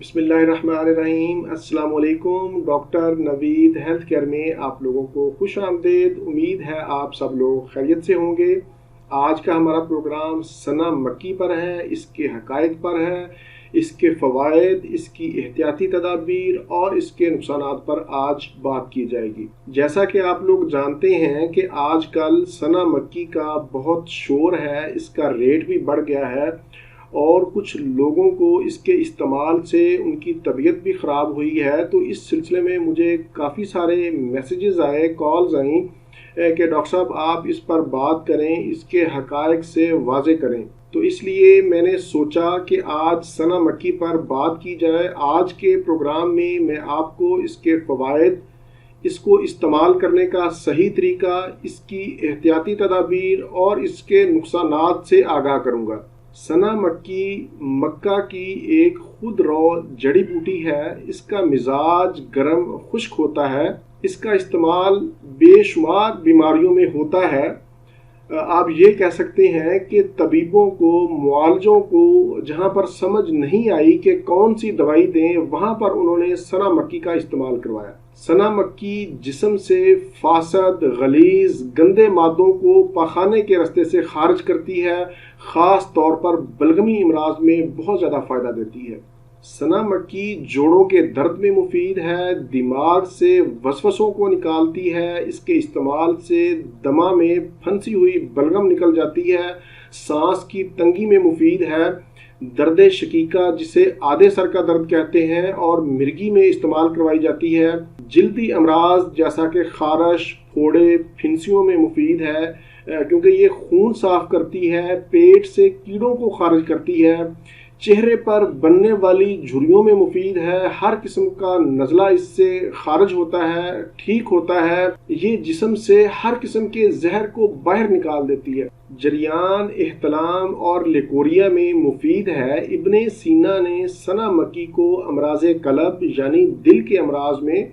बिस्मिल्लाहिर्रहमानिर्रहीम। अस्सलाम वालेकुम। डॉक्टर नवीद हेल्थ केयर में आप लोगों को खुश आमदीद। उम्मीद है आप सब लोग खैरियत से होंगे। आज का हमारा प्रोग्राम सना मक्की पर है, इसके हकायक पर है, इसके फ़वाइद, इसकी एहतियाती तदाबीर और इसके नुकसानात पर आज बात की जाएगी। जैसा कि आप लोग जानते हैं कि आजकल सना मक्की का बहुत शोर है, इसका रेट भी बढ़ गया है और कुछ लोगों को इसके इस्तेमाल से उनकी तबीयत भी ख़राब हुई है। तो इस सिलसिले में मुझे काफ़ी सारे मैसेजेस आए, कॉल्स आई कि डॉक्टर साहब आप इस पर बात करें, इसके हक़ाइक़ से वाज़े करें। तो इसलिए मैंने सोचा कि आज सना मक्की पर बात की जाए। आज के प्रोग्राम में मैं आपको इसके फ़वाइद, इसको इस्तेमाल करने का सही तरीका, इसकी एहतियाती तदाबीर और इसके नुकसानात से आगाह करूँगा। सना मक्की मक्का की एक खुद रो जड़ी बूटी है। इसका मिजाज गर्म खुश्क होता है। इसका इस्तेमाल बेशुमार बीमारियों में होता है। आप ये कह सकते हैं कि तबीबों को, मुआलजों को जहाँ पर समझ नहीं आई कि कौन सी दवाई दें, वहाँ पर उन्होंने सना मक्की का इस्तेमाल करवाया। सना मक्की जिस्म से फासद, गलीज, गंदे मादों को पखाने के रास्ते से खारिज करती है। ख़ास तौर पर बलगमी इमराज में बहुत ज़्यादा फ़ायदा देती है। सना मक्की जोड़ों के दर्द में मुफीद है, दिमाग से वसवसों को निकालती है। इसके इस्तेमाल से दमा में फंसी हुई बलगम निकल जाती है। सांस की तंगी में मुफीद है। दर्द शकीका जिसे आधे सर का दर्द कहते हैं और मिर्गी में इस्तेमाल करवाई जाती है। जिल्दी अमराज जैसा कि खारश, फोड़े, फिंसियों में मुफीद है क्योंकि ये खून साफ करती है। पेट से कीड़ों को खारिज करती है। चेहरे पर बनने वाली झुर्रियों में मुफीद है। हर किस्म का नज़ला इससे खारिज होता है, ठीक होता है। ये जिस्म से हर किस्म के जहर को बाहर निकाल देती है। जरियान, एहतलाम और लेकोरिया में मुफीद है। इब्ने सीना ने सना मक्की को अमराज़े कलब यानी दिल के अमराज में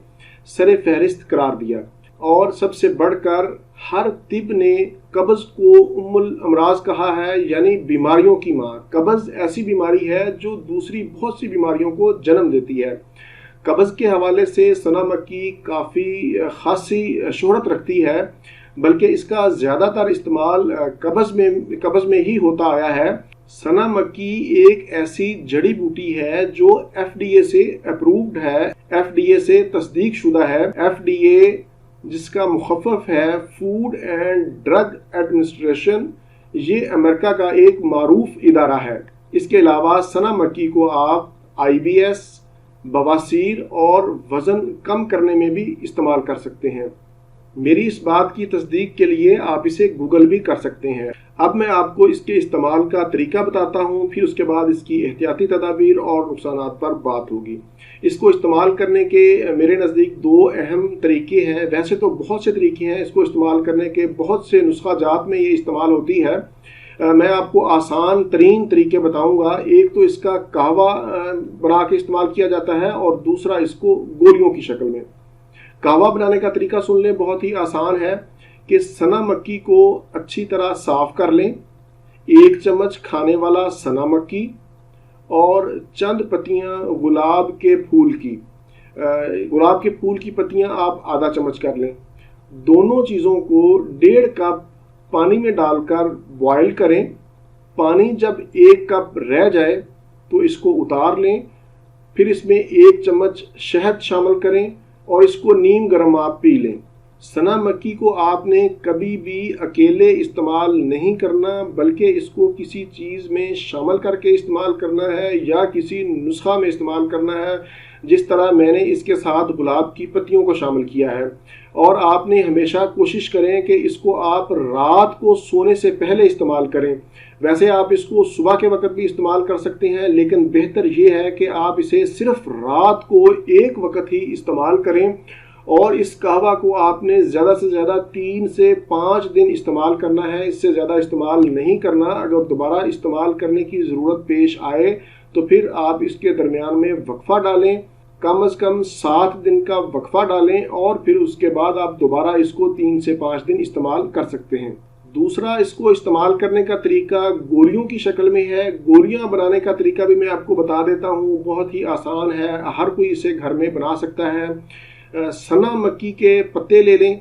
सरे फहरिस्त करार दिया और सबसे बढ़कर हर तिब ने कब्ज़ को उम्मुल अमराज कहा है, यानी बीमारियों की माँ। कब्ज़ ऐसी बीमारी है जो दूसरी बहुत सी बीमारियों को जन्म देती है। कब्ज़ के हवाले से सना मक्की काफ़ी खासी शोहरत रखती है, बल्कि इसका ज़्यादातर इस्तेमाल कब्ज़ में ही होता आया है। सना मक्की एक ऐसी जड़ी बूटी है जो FDA से अप्रूव्ड है, FDA से तस्दीक शुदा है। FDA जिसका मुखफ़फ़ है फूड एंड ड्रग एडमिनिस्ट्रेशन, ये अमेरिका का एक मारूफ इदारा है। इसके अलावा सना मक्की को आप IBS, बवासीर और वज़न कम करने में भी इस्तेमाल कर सकते हैं। मेरी इस बात की तस्दीक के लिए आप इसे गूगल भी कर सकते हैं। अब मैं आपको इसके इस्तेमाल का तरीका बताता हूँ, फिर उसके बाद इसकी एहतियाती तदाबीर और नुकसानात पर बात होगी। इसको इस्तेमाल करने के मेरे नज़दीक दो अहम तरीके हैं। वैसे तो बहुत से तरीके हैं, इसको इस्तेमाल करने के बहुत से नुस्खा जात में ये इस्तेमाल होती है। मैं आपको आसान तरीन तरीके बताऊंगा। एक तो इसका कहवा बना के इस्तेमाल किया जाता है और दूसरा इसको गोलियों की शक्ल में। कहवा बनाने का तरीका सुन लें, बहुत ही आसान है कि सना मक्की को अच्छी तरह साफ़ कर लें। 1 चम्मच खाने वाला सना मक्की और चंद पत्तियां गुलाब के फूल की, गुलाब के फूल की पत्तियां आप आधा चम्मच कर लें। दोनों चीज़ों को 1.5 कप पानी में डालकर बॉयल करें। पानी जब 1 कप रह जाए तो इसको उतार लें। फिर इसमें 1 चम्मच शहद शामिल करें और इसको नीम गर्म आप पी लें। सना मक्की को आपने कभी भी अकेले इस्तेमाल नहीं करना, बल्कि इसको किसी चीज़ में शामिल करके इस्तेमाल करना है या किसी नुस्खा में इस्तेमाल करना है, जिस तरह मैंने इसके साथ गुलाब की पत्तियों को शामिल किया है। और आपने हमेशा कोशिश करें कि इसको आप रात को सोने से पहले इस्तेमाल करें। वैसे आप इसको सुबह के वक्त भी इस्तेमाल कर सकते हैं, लेकिन बेहतर ये है कि आप इसे सिर्फ रात को एक वक्त ही इस्तेमाल करें। और इस कहवा को आपने ज़्यादा से ज़्यादा 3 से 5 दिन इस्तेमाल करना है, इससे ज़्यादा इस्तेमाल नहीं करना। अगर दोबारा इस्तेमाल करने की ज़रूरत पेश आए तो फिर आप इसके दरमियान में वक्फा डालें, कम अज़ कम 7 दिन का वक्फा डालें और फिर उसके बाद आप दोबारा इसको 3 से 5 दिन इस्तेमाल कर सकते हैं। दूसरा, इसको इस्तेमाल करने का तरीका गोलियों की शक्ल में है। गोलियां बनाने का तरीका भी मैं आपको बता देता हूँ, बहुत ही आसान है, हर कोई इसे घर में बना सकता है। सना मक्की के पत्ते ले लें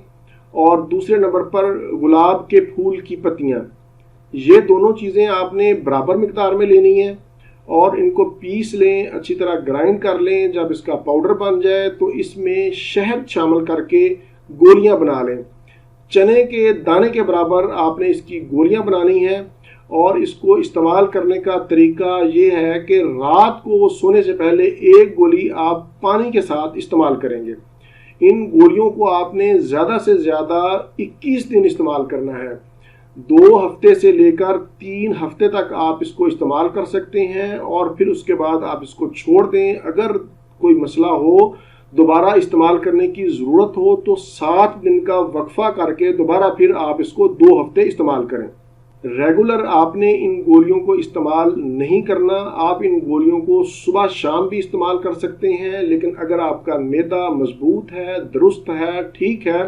और दूसरे नंबर पर गुलाब के फूल की पत्तियां, ये दोनों चीज़ें आपने बराबर मिकदार में लेनी है और इनको पीस लें, अच्छी तरह ग्राइंड कर लें। जब इसका पाउडर बन जाए तो इसमें शहद शामिल करके गोलियां बना लें। चने के दाने के बराबर आपने इसकी गोलियां बनानी है और इसको इस्तेमाल करने का तरीका ये है कि रात को सोने से पहले एक गोली आप पानी के साथ इस्तेमाल करेंगे। इन गोलियों को आपने ज़्यादा से ज़्यादा 21 दिन इस्तेमाल करना है। 2 हफ्ते से लेकर 3 हफ्ते तक आप इसको इस्तेमाल कर सकते हैं और फिर उसके बाद आप इसको छोड़ दें। अगर कोई मसला हो, दोबारा इस्तेमाल करने की ज़रूरत हो, तो 7 दिन का वक्फा करके दोबारा फिर आप इसको 2 हफ्ते इस्तेमाल करें। रेगुलर आपने इन गोलियों को इस्तेमाल नहीं करना। आप इन गोलियों को सुबह शाम भी इस्तेमाल कर सकते हैं, लेकिन अगर आपका मैदा मजबूत है, दुरुस्त है, ठीक है,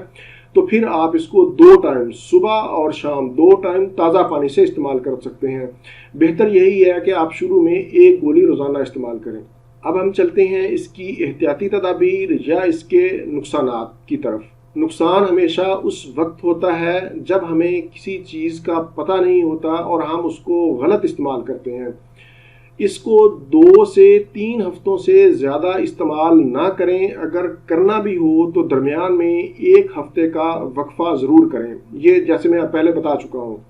तो फिर आप इसको 2 टाइम, सुबह और शाम 2 टाइम ताज़ा पानी से इस्तेमाल कर सकते हैं। बेहतर यही है कि आप शुरू में 1 गोली रोज़ाना इस्तेमाल करें। अब हम चलते हैं इसकी एहतियाती तदाबीर या इसके नुकसानात की तरफ। नुकसान हमेशा उस वक्त होता है जब हमें किसी चीज़ का पता नहीं होता और हम उसको गलत इस्तेमाल करते हैं। इसको 2 से 3 हफ्तों से ज़्यादा इस्तेमाल ना करें। अगर करना भी हो तो दरमियान में 1 हफ्ते का वक्फा ज़रूर करें। ये जैसे मैं पहले बता चुका हूँ।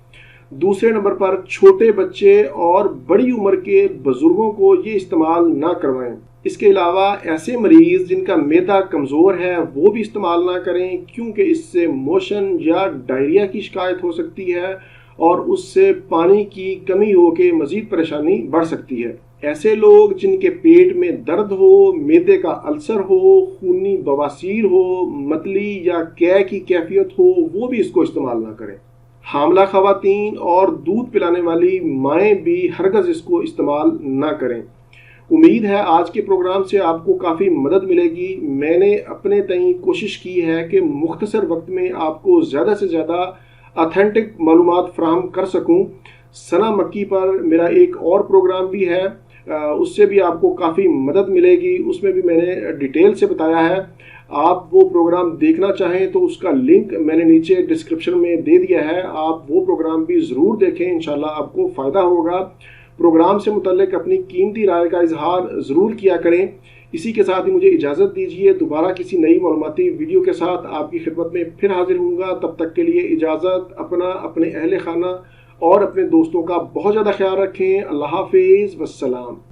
दूसरे नंबर पर छोटे बच्चे और बड़ी उम्र के बुजुर्गों को ये इस्तेमाल ना करवाएं। इसके अलावा ऐसे मरीज़ जिनका मैदा कमज़ोर है वो भी इस्तेमाल ना करें, क्योंकि इससे मोशन या डायरिया की शिकायत हो सकती है और उससे पानी की कमी हो के मज़ीद परेशानी बढ़ सकती है। ऐसे लोग जिनके पेट में दर्द हो, मैदे का अल्सर हो, खूनी बवासीर हो, मतली या कै की कैफियत हो, वो भी इसको इस्तेमाल ना करें। हामला ख़वातीन और दूध पिलाने वाली माएँ भी हरगज़ इसको इस्तेमाल ना करें। उम्मीद है आज के प्रोग्राम से आपको काफ़ी मदद मिलेगी। मैंने अपने तय कोशिश की है कि मुख्तसर वक्त में आपको ज़्यादा से ज़्यादा ऑथेंटिक मालूमात फराहम कर सकूं। सना मक्की पर मेरा एक और प्रोग्राम भी है, उससे भी आपको काफ़ी मदद मिलेगी। उसमें भी मैंने डिटेल से बताया है। आप वो प्रोग्राम देखना चाहें तो उसका लिंक मैंने नीचे डिस्क्रिप्शन में दे दिया है। आप वो प्रोग्राम भी ज़रूर देखें, इंशाल्लाह आपको फ़ायदा होगा। प्रोग्राम से मुतल्लिक अपनी कीमती राय का इजहार ज़रूर किया करें। इसी के साथ ही मुझे इजाज़त दीजिए। दोबारा किसी नई मालूमाती वीडियो के साथ आपकी खिदमत में फिर हाजिर हूँगा। तब तक के लिए इजाज़त। अपना, अपने अहले खाना और अपने दोस्तों का बहुत ज़्यादा ख्याल रखें। अल्लाह हाफिज़, वस्सलाम।